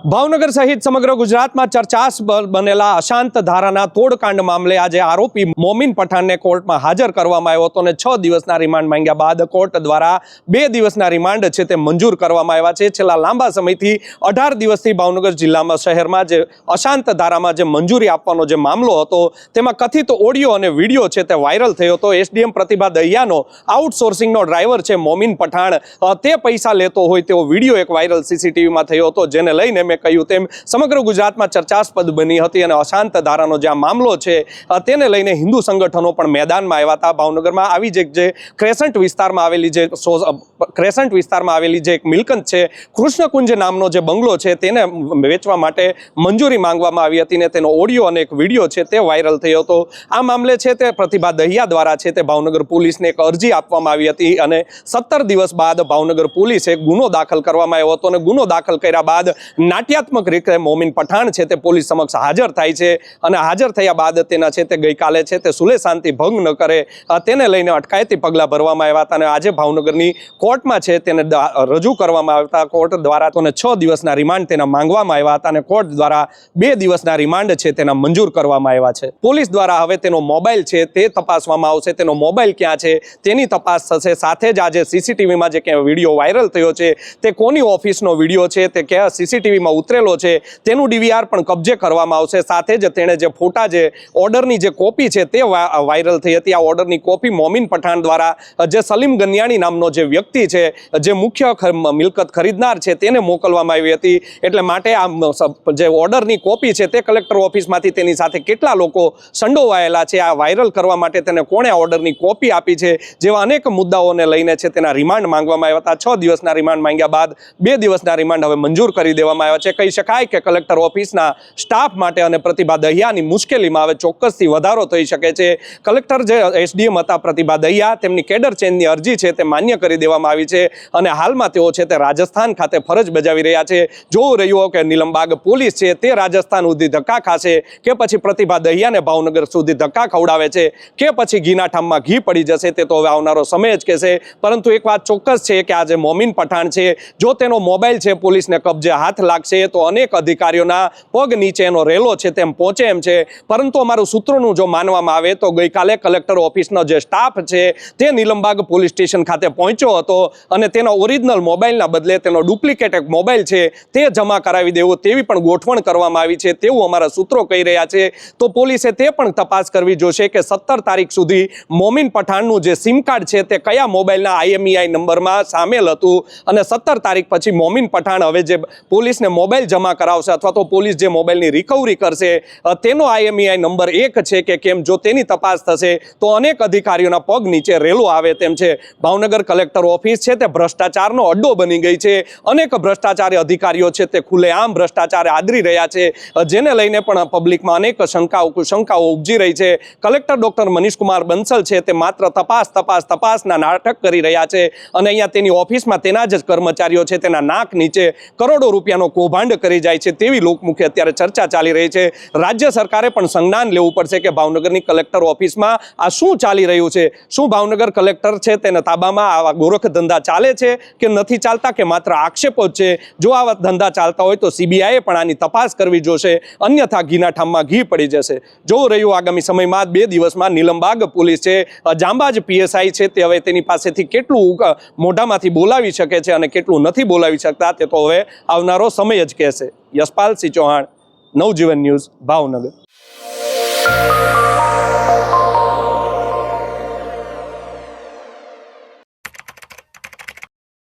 ભાવનગર સહિત સમગ્ર ગુજરાતમાં ચર્ચાસ્પદ બનેલા અશાંત ધારાના તોડકાંડ મામલે આજે આરોપી મોમીન પઠાણને કોર્ટમાં હાજર કરવામાં આવ્યો હતો અને 6 દિવસના રિમાન્ડ માંગ્યા બાદ કોર્ટ દ્વારા 2 દિવસના રિમાન્ડ છે તે મંજૂર કરવામાં આવ્યા છે। છેલ્લા લાંબા સમયથી 18 દિવસથી ભાવનગર જિલ્લામાં શહેરમાં જે અશાંત ધારામાં જે મંજૂરી આપવાનો જે મામલો હતો તેમાં કથિત ઓડિયો અને વિડીયો છે તે વાયરલ થયો હતો। એસડીએમ પ્રતિભા દહિયાનો આઉટસોર્સિંગનો ડ્રાઈવર છે મોમીન પઠાણ તે પૈસા લેતો હોય તેવો વિડીયો એક વાયરલ સીસીટીવીમાં થયો હતો, જેને લઈને મેં કહ્યું તેમ સમગ્ર ગુજરાતમાં ચર્ચાસ્પદ બની હતી અને અશાંત ધારાનો જે મામલો છે તેને લઈને હિન્દુ સંગઠનો પણ મેદાનમાં આવ્યા હતા। ભાવનગરમાં આવી જે ક્રેસન્ટ વિસ્તારમાં આવેલી જે એક મિલકત છે કૃષ્ણકુંજ નામનો જે બંગલો છે તેને વેચવા માટે મંજૂરી માંગવામાં આવી હતી ને તેનો ઓડિયો અને એક વિડીયો છે તે વાયરલ થયો હતો। આ મામલે છે તે પ્રતિભા દહિયા દ્વારા છે તે ભાવનગર પોલીસને એક અરજી આપવામાં આવી હતી અને 17 દિવસ બાદ ભાવનગર પોલીસે ગુનો દાખલ કરવામાં આવ્યો હતો અને ગુનો દાખલ કર્યા બાદ નાટ્યાત્મક રીતે મોમીન પઠાણ છે તે પોલીસ સમક્ષ હાજર થાય છે અને હાજર થયા બાદ તેના છે તે ગઈકાલે છે તે સુલે શાંતિ ભંગ ન કરે તેને લઈને અટકાયતી પગલાં ભરવામાં આવ્યા હતા અને આજે ભાવનગરની કોર્ટમાં છે તેને રજૂ કરવામાં આવ્યા હતા। કોર્ટ દ્વારા તેને 6 દિવસના રિમાન્ડ તેના માંગવામાં આવ્યા હતા અને કોર્ટ દ્વારા 2 દિવસના રિમાન્ડ છે તેના મંજૂર કરવામાં આવ્યા છે। પોલીસ દ્વારા હવે તેનો મોબાઈલ છે તે તપાસવામાં આવશે, તેનો મોબાઈલ ક્યાં છે તેની તપાસ થશે। સાથે જ આજે સીસીટીવીમાં જે વિડીયો વાયરલ થયો છે તે કોની ઓફિસનો વિડીયો છે તે કયા સીસીટીવીમાં ઉતરેલો છે તેનું ડીવીઆર પણ કબજે કરવામાં આવશે। સાથે જ તેણે જે ફોટા જે ઓર્ડરની જે કોપી છે તે વાયરલ થઈ હતી, આ ઓર્ડરની કોપી મોમીન પઠાણ દ્વારા જે સલીમ ગનિયાણી નામનો જે વ્યક્તિ છે જે મુખ્ય મિલકત ખરીદનાર છે તેને મોકલવામાં આવી હતી। એટલે માટે આ જે ઓર્ડરની કોપી છે તે કલેક્ટર ઓફિસમાંથી તેની સાથે કેટલા લોકો સંડોવાયેલા છે, આ વાયરલ કરવા માટે તેને કોણે ઓર્ડરની કોપી આપી છે જેવા અનેક મુદ્દાઓને લઈને છે તેના રિમાન્ડ માંગવામાં આવ્યા હતા। 6 દિવસના રિમાન્ડ માંગ્યા બાદ 2 દિવસના રિમાન્ડ હવે મંજૂર કરી દેવામાં આવ્યા છે। કહી શકાય કે કલેક્ટર ઓફિસના સ્ટાફ માટે અને પ્રતિભા દહિયાની મુશ્કેલીમાં હવે ચોક્કસથી વધારો થઈ શકે છે। કલેક્ટર જે એસડીએમ હતા પ્રતિભા દહિયા તેમની કેડર ચેન્જની અરજી છે તે માન્ય કરી દેવામાં આવી છે અને હાલમાં તેઓ છે તે રાજસ્થાન ખાતે ફરજ બજાવી રહ્યા છે। જોવું રહ્યું કે નીલમબાગ પોલીસ છે તે રાજસ્થાન સુધી ધક્કા ખાશે કે પછી પ્રતિભા દહિયાને ભાવનગર સુધી ધક્કા ખવડાવે છે કે પછી ઘીના ઠામમાં ઘી પડી જશે તે તો હવે આવનારો સમય જ કહેશે। પરંતુ એક વાત ચોક્કસ છે કે આજે મોમીન પઠાણ છે જો તેનો મોબાઈલ છે પોલીસને કબજે હાથ લાગશે તો અનેક અધિકારીઓના પગ નીચે એનો રેલો છે તેમ પહોંચે એમ છે। પરંતુ અમારું સૂત્રોનું જો માનવામાં આવે તો ગઈકાલે કલેક્ટર ઓફિસનો જે સ્ટાફ છે તે નીલમબાગ પોલીસ સ્ટેશન ખાતે પહોંચ્યો હતો અને તેનો ઓરિજિનલ મોબાઈલના બદલે તેનો ડુપ્લિકેટ એક મોબાઈલ છે તે જમા કરાવી દેવો તેવી પણ ગોઠવણ કરવામાં આવી છે તેવું અમારા સૂત્રો કહી રહ્યા છે। તો પોલીસે તે પણ તપાસ કરવી જોશે કે 17 તારીખ સુધી મોમીન પઠાણનું જે સિમ કાર્ડ છે તે કયા મોબાઈલના IMEI નંબરમાં સામેલ હતું અને 17 તારીખ પછી મોમીન પઠાણ હવે જે પોલીસને મોબાઈલ જમા કરાવશે અથવા તો પોલીસ જે મોબાઈલની રિકવરી કરશે તેનો IMEI નંબર 1 છે કે કેમ જો તેની તપાસ થશે તો અનેક અધિકારીઓના પગ નીચે રેલો આવે તેમ છે। ભાવનગર કલેક્ટર ઓફિસ છે તે ભ્રષ્ટાચારનો અડ્ડો બની ગઈ છે, અનેક ભ્રષ્ટાચારી અધિકારીઓ છે તે ખુલ્લેઆમ ભ્રષ્ટાચાર આદરી રહ્યા છે જેને લઈને પણ પબ્લિકમાં અનેક શંકાઓ ઉપજી રહી છે। કલેક્ટર ડોક્ટર મનીષકુમાર બંસલ છે તે માત્ર તપાસના નાટક કરી રહ્યા છે અને અહીંયા તેની ઓફિસમાં તેના જ કર્મચારીઓ છે તેના નાક નીચે કરોડો રૂપિયાનો કૌભાંડ કરી જાય છે તેવી લોકમુખે અત્યારે ચર્ચા ચાલી રહી છે। રાજ્ય સરકારે પણ સંજ્ઞાન લેવું પડશે કે ભાવનગરની કલેક્ટર ઓફિસમાં આ શું ચાલી રહ્યું છે, શું ભાવનગર કલેક્ટર છે તેના તાબામાં આવા ગોરખ ધંધા ચાલે છે કે નથી ચાલતા કે માત્ર આક્ષેપો જ છે। જો આવા ધંધા ચાલતા હોય તો CBIએ પણ આની તપાસ કરવી જોશે, અન્યથા ઘીના ઠામમાં ઘી પડી જશે। જોવું રહ્યું આગામી સમયમાં 2 દિવસમાં નીલમબાગ પોલીસ છે જાંબાજ PSI છે તે હવે તેની પાસેથી કેટલું મોઢામાંથી બોલાવી શકે છે અને કેટલું નથી બોલાવી શકતા તે તો હવે આવનારો સમય જ કહેશે। યશપાલ સિંહ ચૌહાણ, નવજીવન ન્યૂઝ, ભાવનગર।